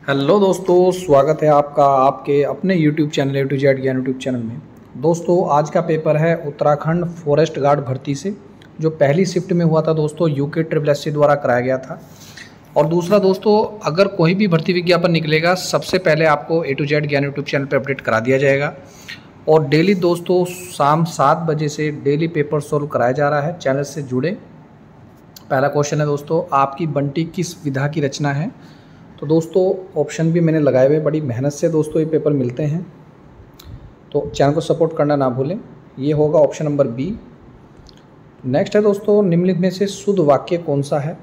Hello दोस्तों, स्वागत है आपका आपके अपने YouTube channel A to Z ज्ञान यूट्यूब चैनल में। दोस्तों, आज का पेपर है उत्तराखंड फॉरेस्ट गार्ड भर्ती से, जो पहली शिफ्ट में हुआ था दोस्तों, UKSSC द्वारा कराया गया था। और दूसरा दोस्तों, अगर कोई भी भर्ती विज्ञापन निकलेगा सबसे पहले आपको A to Z ज्ञान यूट्यूब चैनल पर अपडेट करा दिया जाएगा। और डेली दोस्तों शाम 7 बजे से डेली पेपर सोल्व कराया जा रहा है। चैनल से जुड़े। पहला क्वेश्चन है दोस्तों, आपकी बंटी किस विधा की रचना है? तो दोस्तों ऑप्शन भी मैंने लगाए हुए, बड़ी मेहनत से दोस्तों ये पेपर मिलते हैं, तो चैनल को सपोर्ट करना ना भूलें। ये होगा ऑप्शन नंबर बी। नेक्स्ट है दोस्तों, निम्नलिखित में से शुद्ध वाक्य कौन सा है?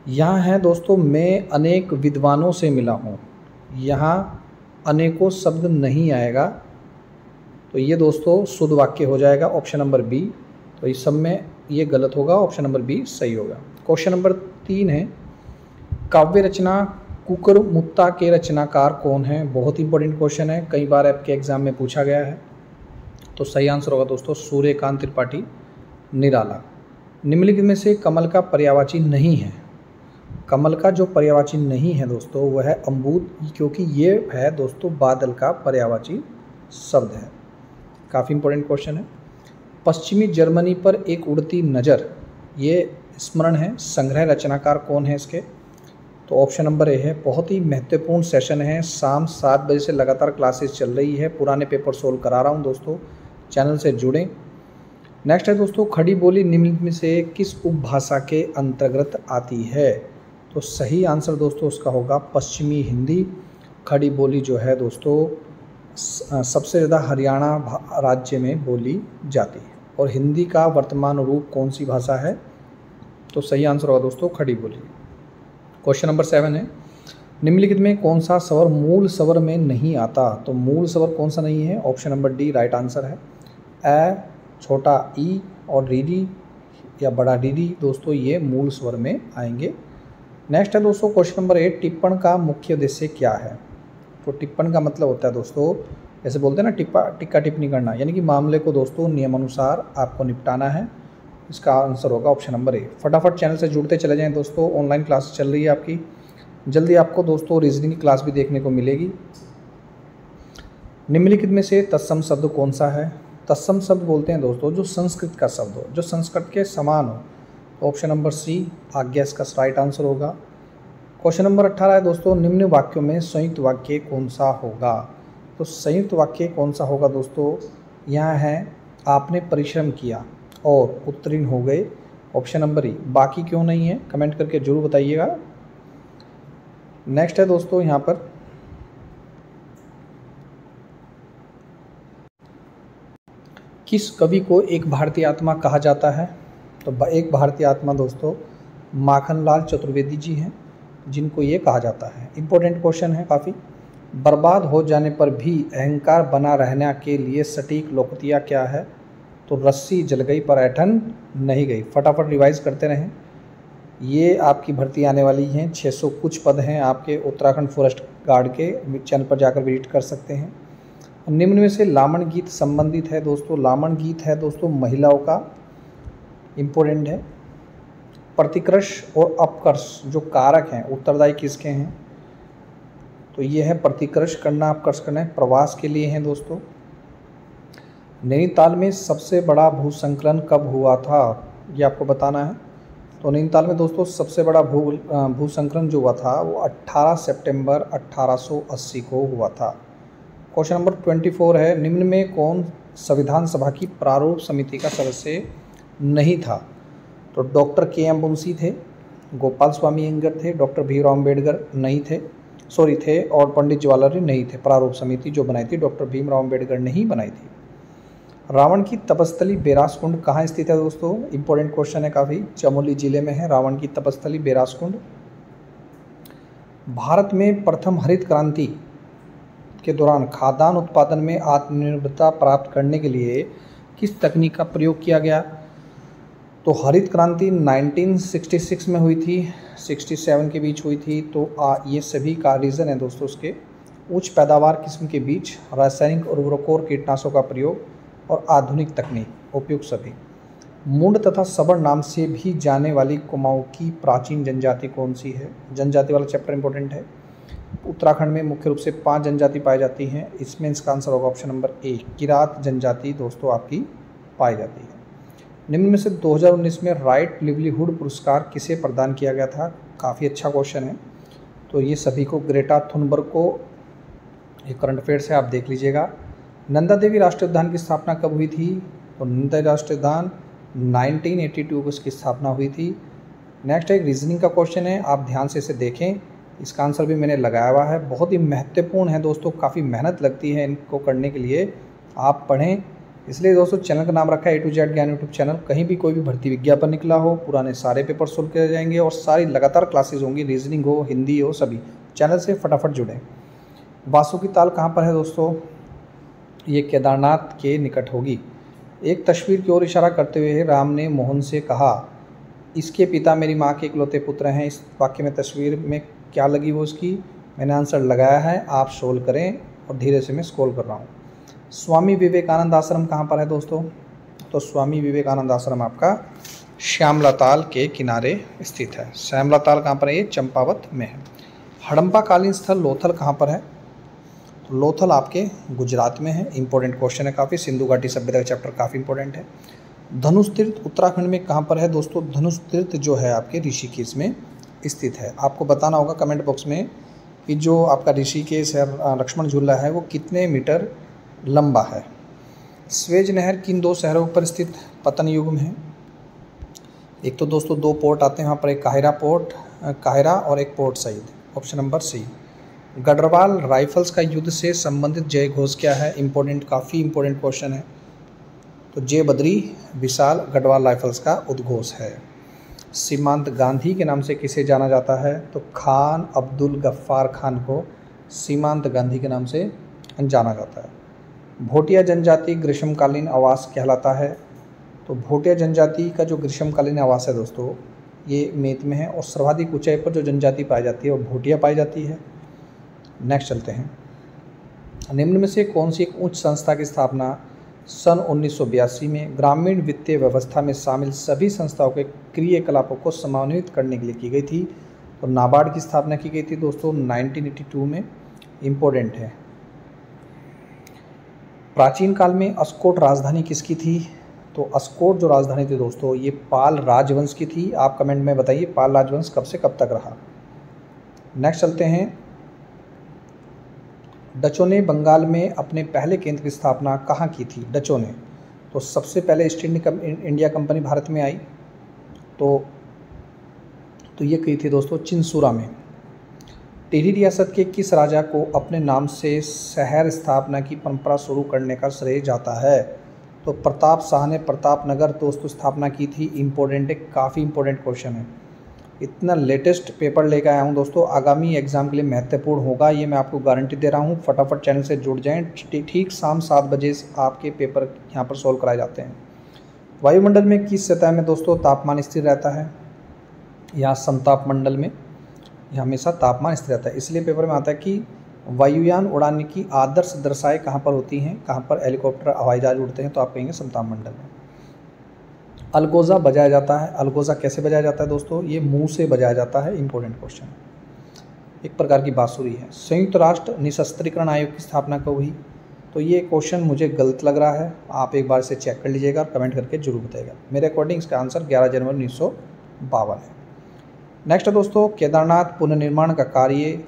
यहाँ है दोस्तों, मैं अनेक विद्वानों से मिला हूँ। यहाँ अनेकों शब्द नहीं आएगा, तो ये दोस्तों शुद्ध वाक्य हो जाएगा ऑप्शन नंबर बी। तो इस सब में ये गलत होगा, ऑप्शन नंबर बी सही होगा। क्वेश्चन नंबर 3 है, काव्य रचना कुकर मुत्ता के रचनाकार कौन है? बहुत इंपॉर्टेंट क्वेश्चन है, कई बार आपके एग्जाम में पूछा गया है। तो सही आंसर होगा दोस्तों सूर्यकांत त्रिपाठी निराला। निम्नलिखित में से कमल का पर्यायवाची नहीं है। कमल का जो पर्यायवाची नहीं है दोस्तों वह है अम्बूद, क्योंकि ये है दोस्तों बादल का पर्यायवाची शब्द है। काफ़ी इंपॉर्टेंट क्वेश्चन है। पश्चिमी जर्मनी पर एक उड़ती नज़र, ये स्मरण है, संग्रह रचनाकार कौन है इसके? तो ऑप्शन नंबर ए है। बहुत ही महत्वपूर्ण सेशन है, शाम 7 बजे से लगातार क्लासेस चल रही है, पुराने पेपर सोल्व करा रहा हूँ दोस्तों, चैनल से जुड़ें। नेक्स्ट है दोस्तों, खड़ी बोली निम्नलिखित में से किस उपभाषा के अंतर्गत आती है? तो सही आंसर दोस्तों उसका होगा पश्चिमी हिंदी। खड़ी बोली जो है दोस्तों सबसे ज़्यादा हरियाणा राज्य में बोली जाती है। और हिंदी का वर्तमान रूप कौन सी भाषा है? तो सही आंसर होगा दोस्तों खड़ी बोली। क्वेश्चन नंबर 7 है, निम्नलिखित में कौन सा स्वर मूल स्वर में नहीं आता? तो मूल स्वर कौन सा नहीं है? Option number D right answer है। ए, छोटा ई और डी या बड़ा डी दोस्तों ये मूल स्वर में आएंगे। नेक्स्ट है दोस्तों क्वेश्चन नंबर 8, टिप्पण का मुख्य उद्देश्य क्या है? तो टिप्पण का मतलब होता है दोस्तों, जैसे बोलते हैं ना टिक्का टिप्पणी करना, यानी कि मामले को दोस्तों नियमानुसार आपको निपटाना है। इसका आंसर होगा ऑप्शन नंबर ए। फटाफट चैनल से जुड़ते चले जाएं दोस्तों, ऑनलाइन क्लास चल रही है आपकी। जल्दी आपको दोस्तों रीजनिंग की क्लास भी देखने को मिलेगी। निम्नलिखित में से तत्सम शब्द कौन सा है? तत्सम शब्द बोलते हैं दोस्तों जो संस्कृत का शब्द हो, जो संस्कृत के समान हो। तो ऑप्शन नंबर सी आज्ञा इसका राइट आंसर होगा। क्वेश्चन नंबर 18 है दोस्तों, निम्न वाक्यों में संयुक्त वाक्य कौन सा होगा? तो संयुक्त वाक्य कौन सा होगा दोस्तों? यहाँ है, आपने परिश्रम किया और उत्तीर्ण हो गए। ऑप्शन नंबर ई। बाकी क्यों नहीं है कमेंट करके जरूर बताइएगा। नेक्स्ट है दोस्तों यहाँ पर, किस कवि को एक भारतीय आत्मा कहा जाता है? तो एक भारतीय आत्मा दोस्तों माखनलाल चतुर्वेदी जी हैं, जिनको ये कहा जाता है। इंपॉर्टेंट क्वेश्चन है काफ़ी। बर्बाद हो जाने पर भी अहंकार बना रहने के लिए सटीक लोकतिया क्या है? तो रस्सी जल गई पर ऐंठन नहीं गई। फटाफट रिवाइज करते रहें, ये आपकी भर्ती आने वाली हैं। 600 कुछ पद हैं आपके उत्तराखंड फॉरेस्ट गार्ड के, चैनल पर जाकर विजिट कर सकते हैं। निम्न में से लामण गीत संबंधित है दोस्तों, लामण गीत है दोस्तों महिलाओं का, इम्पोर्टेंट है। प्रतिकृष और अपकर्ष जो कारक हैं उत्तरदायी किसके हैं? तो ये है प्रतिकृष करना, अपकर्ष करना है, प्रवास के लिए हैं दोस्तों। नैनीताल में सबसे बड़ा भूसंकलन कब हुआ था? ये आपको बताना है। तो नैनीताल में दोस्तों सबसे बड़ा भूसंकलन जो हुआ था वो 18 सितंबर 1880 को हुआ था। क्वेश्चन नंबर 24 है, निम्न में कौन संविधान सभा की प्रारूप समिति का सदस्य नहीं था? तो डॉक्टर KM मुंशी थे, गोपाल स्वामी अयंगर थे, डॉक्टर भीमराव अम्बेडकर नहीं थे, थे, और पंडित जवाहरलाल नेहरू नहीं थे। प्रारूप समिति जो बनाई थी डॉक्टर भीमराव अम्बेडकर ने ही बनाई थी। रावण की तपस्थली बेरासकुंड कहाँ स्थित है दोस्तों? इंपॉर्टेंट क्वेश्चन है काफ़ी। चमोली जिले में है रावण की तपस्थली बेरासकुंड। भारत में प्रथम हरित क्रांति के दौरान खाद्यान्न उत्पादन में आत्मनिर्भरता प्राप्त करने के लिए किस तकनीक का प्रयोग किया गया? तो हरित क्रांति 1966 में हुई थी, 67 के बीच हुई थी। तो ये सभी का रीज़न है दोस्तों उसके उच्च पैदावार किस्म के बीज, रासायनिक उर्वरकों और कीटनाशकों का प्रयोग और आधुनिक तकनीक उपयुक्त सभी। मुंड तथा सबर नाम से भी जाने वाली कुमाऊं की प्राचीन जनजाति कौन सी है? जनजाति वाला चैप्टर इंपॉर्टेंट है। उत्तराखंड में मुख्य रूप से 5 जनजाति पाई जाती हैं। इसमें इसका आंसर होगा ऑप्शन नंबर ए, किरात जनजाति दोस्तों आपकी पाई जाती है। निम्न में से 2019 में राइट लिवलीहुड पुरस्कार किसे प्रदान किया गया था? काफ़ी अच्छा क्वेश्चन है। तो ये सभी को ग्रेटा थुनबर्ग को, ये करंट अफेयर्स है, आप देख लीजिएगा। नंदा देवी राष्ट्रीय उद्यान की स्थापना कब हुई थी? तो नंदा देवी राष्ट्रीय उद्यान 1982 को इसकी स्थापना हुई थी। नेक्स्ट एक रीजनिंग का क्वेश्चन है, आप ध्यान से इसे देखें। इसका आंसर भी मैंने लगाया हुआ है, बहुत ही महत्वपूर्ण है दोस्तों, काफ़ी मेहनत लगती है इनको करने के लिए, आप पढ़ें। इसलिए दोस्तों चैनल का नाम रखा है A to Z ज्ञान यूट्यूब चैनल। कहीं भी कोई भी भर्ती विज्ञापन निकला हो, पुराने सारे पेपर सोल्व किए जाएंगे और सारी लगातार क्लासेज होंगी, रीजनिंग हो, हिंदी हो, सभी। चैनल से फटाफट जुड़ें। बासुकी ताल कहाँ पर है दोस्तों? ये केदारनाथ के निकट होगी। एक तस्वीर की ओर इशारा करते हुए राम ने मोहन से कहा, इसके पिता मेरी माँ के इकलौते पुत्र हैं। इस वाक्य में तस्वीर में क्या लगी वो इसकी? मैंने आंसर लगाया है, आप सोल्व करें और धीरे से मैं स्क्रॉल कर रहा हूँ। स्वामी विवेकानंद आश्रम कहाँ पर है दोस्तों? तो स्वामी विवेकानंद आश्रम आपका श्यामला ताल के किनारे स्थित है। श्यामला ताल कहाँ पर है? ये चंपावत में है। हड़प्पा कालीन स्थल लोथल कहाँ पर है? तो लोथल आपके गुजरात में है। इंपॉर्टेंट क्वेश्चन है काफ़ी, सिंधु घाटी सभ्यता का चैप्टर काफ़ी इंपॉर्टेंट है। धनुष तीर्थ उत्तराखंड में कहाँ पर है दोस्तों? धनुष तीर्थ जो है आपके ऋषिकेश में स्थित है। आपको बताना होगा कमेंट बॉक्स में कि जो आपका ऋषिकेश है, लक्ष्मण झूला है, वो कितने मीटर लंबा है। स्वेज नहर किन 2 शहरों पर स्थित पतन युग में है? एक तो दोस्तों 2 पोर्ट आते हैं वहाँ पर, एक काहिरा और एक port Said. Option number C. Garhwal rifles का युद्ध से संबंधित जय घोष क्या है? इंपॉर्टेंट, काफ़ी इंपॉर्टेंट क्वेश्चन है। तो जय बद्री विशाल गढ़वाल राइफल्स का उद्घोष है। सीमांत गांधी के नाम से किसे जाना जाता है? तो खान अब्दुल गफ्फार खान को सीमांत गांधी के नाम से जाना जाता है। भोटिया जनजाति ग्रीष्मकालीन आवास कहलाता है। तो भोटिया जनजाति का जो ग्रीष्मकालीन आवास है दोस्तों, ये मेत में है और सर्वाधिक ऊंचाई पर जो जनजाति पाई जाती है वो भोटिया पाई जाती है। नेक्स्ट चलते हैं। निम्न में से कौन सी एक उच्च संस्था की स्थापना सन 1982 में ग्रामीण वित्तीय व्यवस्था में शामिल सभी संस्थाओं के क्रियाकलापों को समन्वित करने के लिए की गई थी? तो नाबार्ड की स्थापना की गई थी दोस्तों 1982 में। इम्पोर्टेंट है। प्राचीन काल में अस्कोट राजधानी किसकी थी? तो अस्कोट जो राजधानी थी दोस्तों, ये पाल राजवंश की थी। आप कमेंट में बताइए पाल राजवंश कब से कब तक रहा। नेक्स्ट चलते हैं। डचों ने बंगाल में अपने पहले केंद्र की स्थापना कहाँ की थी? डचों ने तो सबसे पहले ईस्ट इंडिया कंपनी भारत में आई तो ये की थी दोस्तों चिंसूरा में। टिहरी रियासत के किस राजा को अपने नाम से शहर स्थापना की परंपरा शुरू करने का श्रेय जाता है? तो प्रताप शाह ने प्रतापनगर दोस्तों स्थापना की थी। इम्पोर्टेंट है, काफ़ी इंपॉर्टेंट क्वेश्चन है। इतना लेटेस्ट पेपर लेकर आया हूँ दोस्तों, आगामी एग्जाम के लिए महत्वपूर्ण होगा, ये मैं आपको गारंटी दे रहा हूँ। फटाफट चैनल से जुड़ जाएं। ठीक शाम 7 बजे आपके पेपर यहाँ पर सॉल्व कराए जाते हैं। वायुमंडल में किस सतह में दोस्तों तापमान स्थिर रहता है? यहाँ समताप मंडल में यह हमेशा तापमान स्थिर रहता है। इसलिए पेपर में आता है कि वायुयान उड़ाने की आदर्श दशाएं कहाँ पर होती हैं, कहाँ पर हेलीकॉप्टर हवाई जहाज उड़ते हैं? तो आप कहेंगे समताप मंडल में। अलगोजा बजाया जाता है। अलगोजा कैसे बजाया जाता है दोस्तों? ये मुंह से बजाया जाता है। इंपॉर्टेंट क्वेश्चन है, एक प्रकार की बांसुरी है। संयुक्त राष्ट्र निशस्त्रीकरण आयोग की स्थापना कब हुई? तो ये क्वेश्चन मुझे गलत लग रहा है, आप एक बार इसे चेक कर लीजिएगा और कमेंट करके जरूर बताइएगा। मेरे अकॉर्डिंग इसका आंसर 11 जनवरी 1952 है। नेक्स्ट दोस्तों, केदारनाथ पुनर्निर्माण का कार्य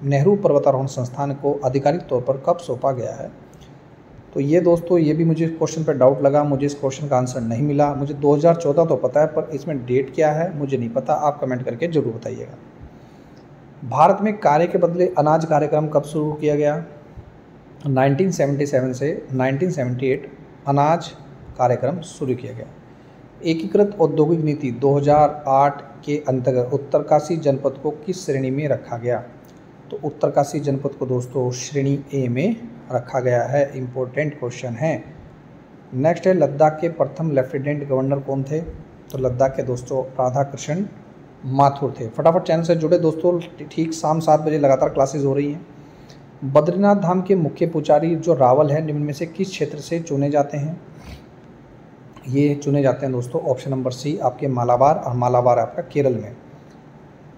नेहरू पर्वतारोहण संस्थान को आधिकारिक तौर पर कब सौंपा गया है? तो ये दोस्तों ये भी मुझे क्वेश्चन पर डाउट लगा, मुझे इस क्वेश्चन का आंसर नहीं मिला। मुझे 2014 तो पता है, पर इसमें डेट क्या है मुझे नहीं पता, आप कमेंट करके जरूर बताइएगा। भारत में कार्य के बदले अनाज कार्यक्रम कब शुरू किया गया? 1977 से 1978 अनाज कार्यक्रम शुरू किया गया। एकीकृत औद्योगिक नीति 2008 के अंतर्गत उत्तरकाशी जनपद को किस श्रेणी में रखा गया? तो उत्तरकाशी जनपद को दोस्तों श्रेणी ए में रखा गया है। इम्पोर्टेंट क्वेश्चन है। नेक्स्ट है, लद्दाख के प्रथम लेफ्टिनेंट गवर्नर कौन थे? तो लद्दाख के दोस्तों राधाकृष्ण माथुर थे। फटाफट चैनल से जुड़े दोस्तों, ठीक शाम 7 बजे लगातार क्लासेस हो रही हैं। बद्रीनाथ धाम के मुख्य पुजारी जो रावल है, निम्न में से किस क्षेत्र से चुने जाते हैं? ये चुने जाते हैं दोस्तों ऑप्शन नंबर सी आपके मालाबार, और मालाबार आपका केरल में।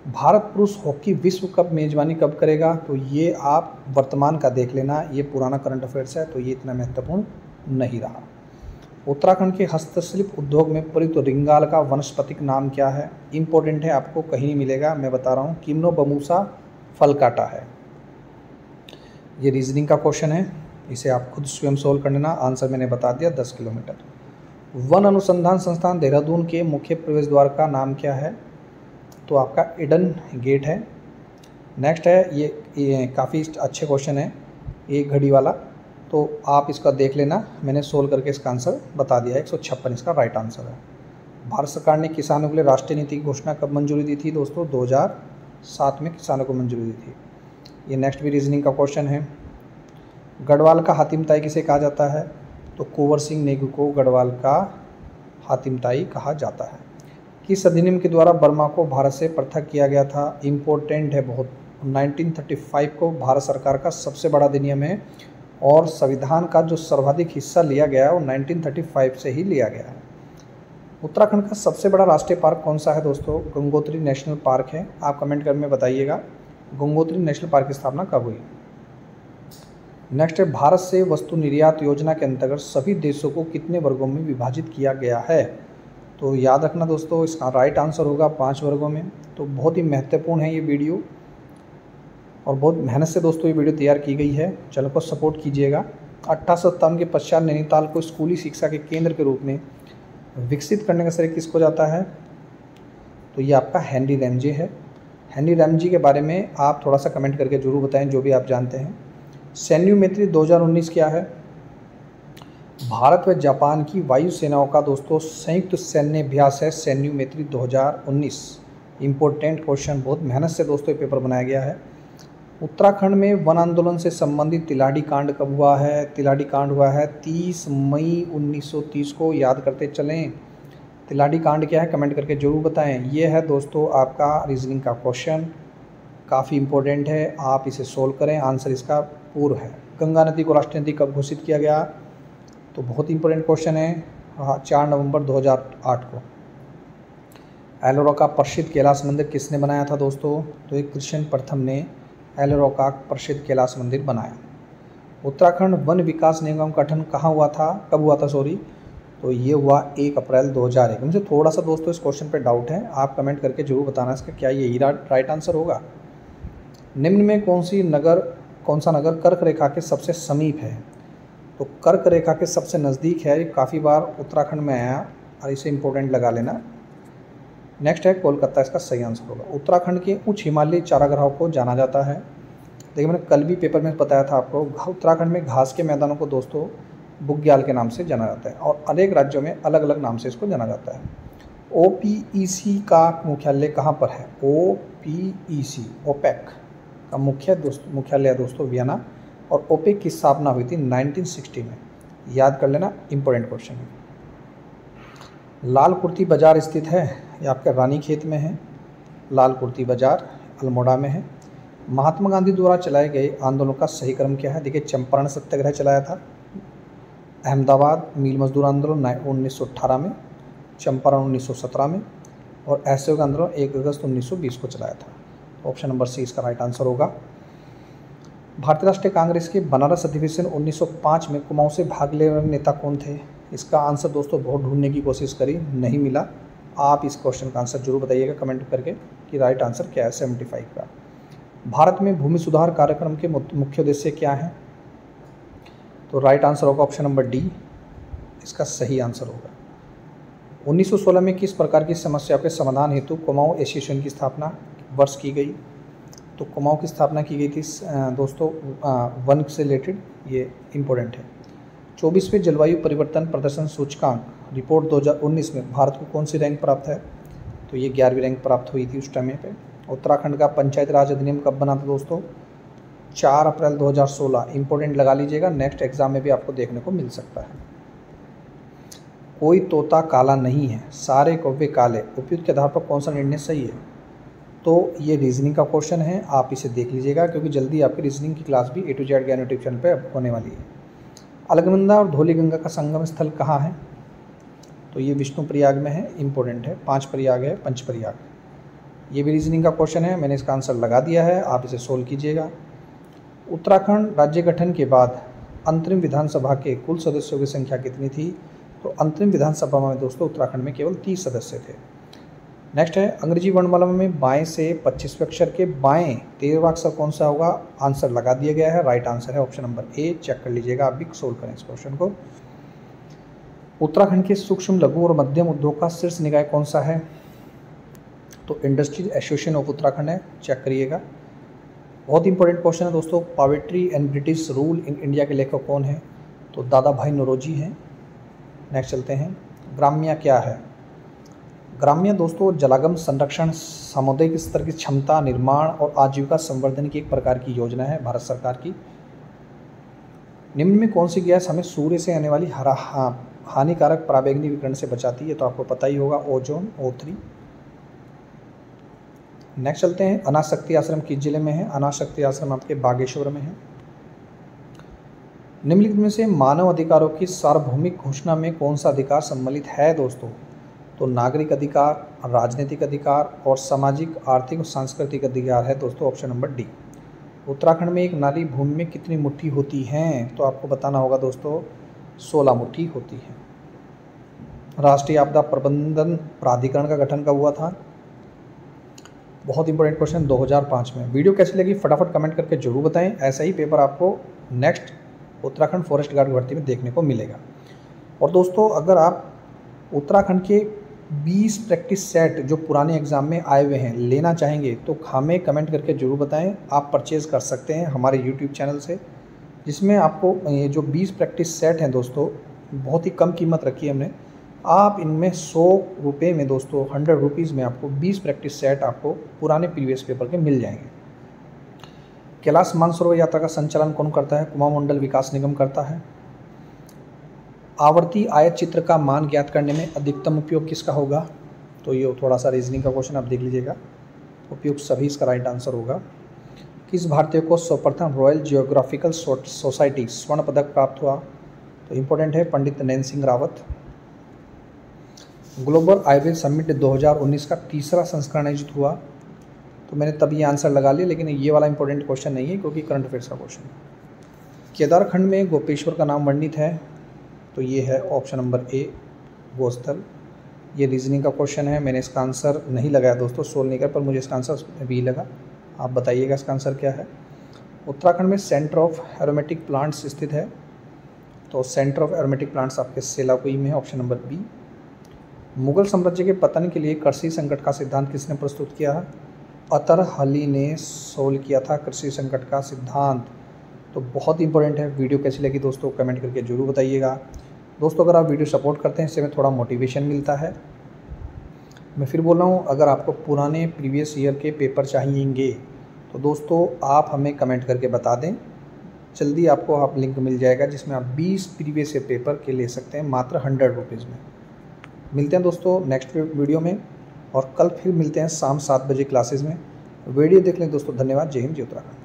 भारत पुरुष हॉकी विश्व कप मेज़बानी कब करेगा? तो ये आप वर्तमान का देख लेना, ये पुराना करंट अफेयर्स है तो ये इतना महत्वपूर्ण नहीं रहा। उत्तराखंड के हस्तशिल्प उद्योग में प्रयुक्त रिंगाल का वनस्पतिक नाम क्या है? इम्पोर्टेंट है, आपको कहीं नहीं मिलेगा, मैं बता रहा हूँ, किम्नोबम्बूसा फलकाटा है। ये रीजनिंग का क्वेश्चन है, इसे आप खुद स्वयं सोल्व कर लेना। आंसर मैंने बता दिया, 10 किलोमीटर। वन अनुसंधान संस्थान देहरादून के मुख्य प्रवेश द्वार का नाम क्या है? तो आपका ईडन गेट है। नेक्स्ट है, ये काफ़ी अच्छे क्वेश्चन है, एक घड़ी वाला, तो आप इसका देख लेना, मैंने सोल्व करके इसका आंसर बता दिया है। 156 इसका राइट आंसर है। भारत सरकार ने किसानों के लिए राष्ट्रीय नीति की घोषणा कब मंजूरी दी थी? दोस्तों 2007 में किसानों को मंजूरी दी थी। ये नेक्स्ट भी रीजनिंग का क्वेश्चन है। गढ़वाल का हातिम ताई किसे कहा जाता है? तो कुंवर सिंह नेगी को गढ़वाल का हातिम ताई कहा जाता है। किस अधिनियम के द्वारा बर्मा को भारत से पृथक किया गया था? इम्पोर्टेंट है बहुत, 1935 को भारत सरकार का सबसे बड़ा अधिनियम है और संविधान का जो सर्वाधिक हिस्सा लिया गया है वो 1935 से ही लिया गया है। उत्तराखंड का सबसे बड़ा राष्ट्रीय पार्क कौन सा है? दोस्तों गंगोत्री नेशनल पार्क है। आप कमेंट कर में बताइएगा गंगोत्री नेशनल पार्क की स्थापना कब हुई। नेक्स्ट है, भारत से वस्तु निर्यात योजना के अंतर्गत सभी देशों को कितने वर्गों में विभाजित किया गया है? तो याद रखना दोस्तों, इसका राइट आंसर होगा 5 वर्गों में। तो बहुत ही महत्वपूर्ण है ये वीडियो और बहुत मेहनत से दोस्तों ये वीडियो तैयार की गई है। चैनल को सपोर्ट कीजिएगा। 1857 के पश्चात नैनीताल को स्कूली शिक्षा के केंद्र के रूप में विकसित करने का श्रेय किसको जाता है? तो ये आपका हेनरी रैमजे है। हेनरी रैमजे के बारे में आप थोड़ा सा कमेंट करके जरूर बताएं जो भी आप जानते हैं। सैन्य मैत्री 2019 क्या है? भारत व जापान की वायु सेनाओं का दोस्तों संयुक्त सैन्य अभ्यास है सैन्य मैत्री 2019। इम्पोर्टेंट क्वेश्चन, बहुत मेहनत से दोस्तों ये पेपर बनाया गया है। उत्तराखंड में वन आंदोलन से संबंधित तिलाडी कांड कब हुआ है? तिलाडी कांड हुआ है 30 मई 1930 को। याद करते चलें, तिलाडी कांड क्या है कमेंट करके जरूर बताएं। ये है दोस्तों आपका रीजनिंग का क्वेश्चन, काफ़ी इम्पोर्टेंट है, आप इसे सोल्व करें। आंसर इसका पूर्व है। गंगा नदी को राष्ट्रीय नदी कब घोषित किया गया? तो बहुत इंपॉर्टेंट क्वेश्चन है, 4 नवंबर 2008 को। एलोरा का प्रसिद्ध कैलाश मंदिर किसने बनाया था दोस्तों? तो एक कृष्ण प्रथम ने एलोरा का प्रसिद्ध कैलाश मंदिर बनाया। उत्तराखंड वन विकास निगम का गठन कहाँ हुआ था, कब हुआ था सॉरी? तो ये हुआ 1 अप्रैल 2001। मुझे थोड़ा सा दोस्तों इस क्वेश्चन पे डाउट है, आप कमेंट करके जरूर बताना इसका क्या ये राइट आंसर होगा। निम्न में कौन सा नगर कर्क रेखा के सबसे समीप है? तो कर्क रेखा के सबसे नज़दीक है, ये काफ़ी बार उत्तराखंड में आया और इसे इम्पोर्टेंट लगा लेना। नेक्स्ट है कोलकाता, इसका सही आंसर होगा। उत्तराखंड के उच्च हिमालयी चारागाहों को जाना जाता है। देखिए मैंने कल भी पेपर में बताया था आपको, उत्तराखंड में घास के मैदानों को दोस्तों बुग्याल के नाम से जाना जाता है और अनेक राज्यों में अलग अलग नाम से इसको जाना जाता है। OPEC का मुख्यालय कहाँ पर है? OPEC ओपेक का मुख्यालय है दोस्तों वियना और ओपेक की स्थापना हुई थी 1960 में। याद कर लेना, इंपॉर्टेंट क्वेश्चन है। लाल कुर्ती बाजार स्थित है, ये आपके रानीखेत में है। लाल कुर्ती बाजार अल्मोड़ा में है। महात्मा गांधी द्वारा चलाए गए आंदोलन का सही क्रम क्या है? देखिए चंपारण सत्याग्रह चलाया था, अहमदाबाद मील मजदूर आंदोलन 1918 में, चंपारण 1917 में और असहयोग आंदोलन 1 अगस्त 1920 को चलाया था। ऑप्शन नंबर सी इसका राइट आंसर होगा। भारतीय राष्ट्रीय कांग्रेस के बनारस अधिवेशन 1905 में कुमाऊं से भाग ले रहे नेता कौन थे? इसका आंसर दोस्तों बहुत ढूंढने की कोशिश करी, नहीं मिला। आप इस क्वेश्चन का आंसर जरूर बताइएगा कमेंट करके कि राइट आंसर क्या है 75 का। भारत में भूमि सुधार कार्यक्रम के मुख्य उद्देश्य क्या है? तो राइट आंसर होगा ऑप्शन नंबर डी, इसका सही आंसर होगा। 1916 में किस प्रकार की समस्या के समाधान हेतु कुमाऊं एसोसिएशन की स्थापना वर्ष की गई? तो कुमाऊं की स्थापना की गई थी दोस्तों वन से रिलेटेड, ये इम्पोर्टेंट है। 24वें जलवायु परिवर्तन प्रदर्शन सूचकांक रिपोर्ट 2019 में भारत को कौन सी रैंक प्राप्त है? तो ये 11वीं रैंक प्राप्त हुई थी उस टाइम पे। उत्तराखंड का पंचायत राज अधिनियम कब बना था दोस्तों? 4 अप्रैल 2016। इंपॉर्टेंट लगा लीजिएगा, नेक्स्ट एग्जाम में भी आपको देखने को मिल सकता है। कोई तोता काला नहीं है, सारे कौवे काले, उपयुक्त के आधार पर कौन सा निर्णय सही है? तो ये रीजनिंग का क्वेश्चन है, आप इसे देख लीजिएगा क्योंकि जल्दी आपकी रीजनिंग की क्लास भी A to Z ज्ञान यूट्यूब चैनल पर होने वाली है। अलकनंदा और धौलीगंगा का संगम स्थल कहाँ है? तो ये विष्णुप्रयाग में है, इम्पोर्टेंट है। 5 प्रयाग है, पंचप्रयाग। ये भी रीजनिंग का क्वेश्चन है, मैंने इसका आंसर लगा दिया है, आप इसे सोल्व कीजिएगा। उत्तराखंड राज्य गठन के बाद अंतरिम विधानसभा के कुल सदस्यों की संख्या कितनी थी? तो अंतरिम विधानसभा में दोस्तों उत्तराखंड में केवल 30 सदस्य थे। नेक्स्ट है, अंग्रेजी वर्णमाला में बाएं से 25वें अक्षर के बाएं 13वां अक्षर कौन सा होगा? आंसर लगा दिया गया है, राइट आंसर है ऑप्शन नंबर ए। चेक कर लीजिएगा, आप भी सोल्व करें इस क्वेश्चन को। उत्तराखंड के सूक्ष्म लघु और मध्यम उद्योग का शीर्ष निकाय कौन सा है? तो इंडस्ट्रियल एसोसिएशन ऑफ उत्तराखंड है, चेक करिएगा। बहुत इंपॉर्टेंट क्वेश्चन है दोस्तों, poetry and British rule in India के लेखक कौन है? तो दादा भाई नौरोजी हैं। नेक्स्ट चलते हैं, ग्राम्य क्या है? ग्राम्य दोस्तों जलागम संरक्षण, सामुदायिक स्तर की क्षमता निर्माण और आजीविका संवर्धन की एक प्रकार की योजना है भारत सरकार की। निम्न में कौन सी गैस हमें सूर्य से आने वाली हानिकारक पराबैंगनी विकिरण से बचाती है? तो आपको पता ही होगा, ओजोन, O3। नेक्स्ट चलते हैं, अनाथ शक्ति आश्रम किस जिले में है? अनाथ शक्ति आश्रम आपके बागेश्वर में है। निम्नलिखित में से मानव अधिकारों की सार्वभौमिक घोषणा में कौन सा अधिकार सम्मिलित है दोस्तों? तो नागरिक अधिकार, राजनीतिक अधिकार और सामाजिक, आर्थिक और सांस्कृतिक अधिकार है दोस्तों, ऑप्शन नंबर डी। उत्तराखंड में एक नाली भूमि में कितनी मुट्ठी होती हैं? तो आपको बताना होगा दोस्तों, 16 मुट्ठी होती है। राष्ट्रीय आपदा प्रबंधन प्राधिकरण का गठन कब हुआ था? बहुत इंपॉर्टेंट क्वेश्चन, 2005 में। वीडियो कैसी लगी फटाफट कमेंट करके जरूर बताएं। ऐसा ही पेपर आपको नेक्स्ट उत्तराखंड फॉरेस्ट गार्ड भर्ती में देखने को मिलेगा। और दोस्तों अगर आप उत्तराखंड के 20 प्रैक्टिस सेट जो पुराने एग्जाम में आए हुए हैं लेना चाहेंगे तो हमें कमेंट करके ज़रूर बताएं। आप परचेज़ कर सकते हैं हमारे यूट्यूब चैनल से, जिसमें आपको ये जो 20 प्रैक्टिस सेट हैं दोस्तों, बहुत ही कम कीमत रखी है हमने। आप इनमें 100 रुपये में दोस्तों, 100 रुपीज़ में आपको 20 प्रैक्टिस सेट आपको पुराने प्रीवियस पेपर के मिल जाएंगे। कैलाश मानसरोवर यात्रा का संचालन कौन करता है? कुमाऊं मंडल विकास निगम करता है। आवर्ती आयत चित्र का मान ज्ञात करने में अधिकतम उपयोग किसका होगा? तो ये थोड़ा सा रीजनिंग का क्वेश्चन आप देख लीजिएगा, उपयोग सभी इसका राइट आंसर होगा। किस भारतीय को सर्वप्रथम रॉयल जियोग्राफिकल सोसाइटी स्वर्ण पदक प्राप्त हुआ? तो इम्पोर्टेंट है, पंडित नैन सिंह रावत। ग्लोबल आयुर्वेद समिट 2019 का तीसरा संस्करण आयोजित हुआ? तो मैंने तब ये आंसर लगा लिया, लेकिन ये वाला इंपॉर्टेंट क्वेश्चन नहीं है क्योंकि करंट अफेयर्स का क्वेश्चन है। केदारखंड में गोपेश्वर का नाम वर्णित है? तो ये है ऑप्शन नंबर ए, गोस्थल। ये रीजनिंग का क्वेश्चन है, मैंने इसका आंसर नहीं लगाया दोस्तों, सोल्व नहीं कर, पर मुझे इसका आंसर बी लगा। आप बताइएगा इसका आंसर क्या है। उत्तराखंड में सेंटर ऑफ एरोमेटिक प्लांट्स स्थित है? तो सेंटर ऑफ एरोमेटिक प्लांट्स आपके सेलाकुई में है, ऑप्शन नंबर बी। मुगल साम्राज्य के पतन के लिए कृषि संकट का सिद्धांत किसने प्रस्तुत किया? अतरहली ने सोल्व किया था कृषि संकट का सिद्धांत। तो बहुत इंपॉर्टेंट है। वीडियो कैसी लगी दोस्तों कमेंट करके जरूर बताइएगा। दोस्तों अगर आप वीडियो सपोर्ट करते हैं इससे हमें थोड़ा मोटिवेशन मिलता है। मैं फिर बोल रहा हूँ, अगर आपको पुराने प्रीवियस ईयर के पेपर चाहिएंगे तो दोस्तों आप हमें कमेंट करके बता दें, जल्दी आपको आप लिंक मिल जाएगा जिसमें आप 20 प्रीवियस ईयर पेपर के ले सकते हैं मात्र 100 रुपीज़ में। मिलते हैं दोस्तों नेक्स्ट वीडियो में, और कल फिर मिलते हैं शाम 7 बजे क्लासेस में। वीडियो देख लें दोस्तों, धन्यवाद। जय हिंद, जय उत्तराखंड।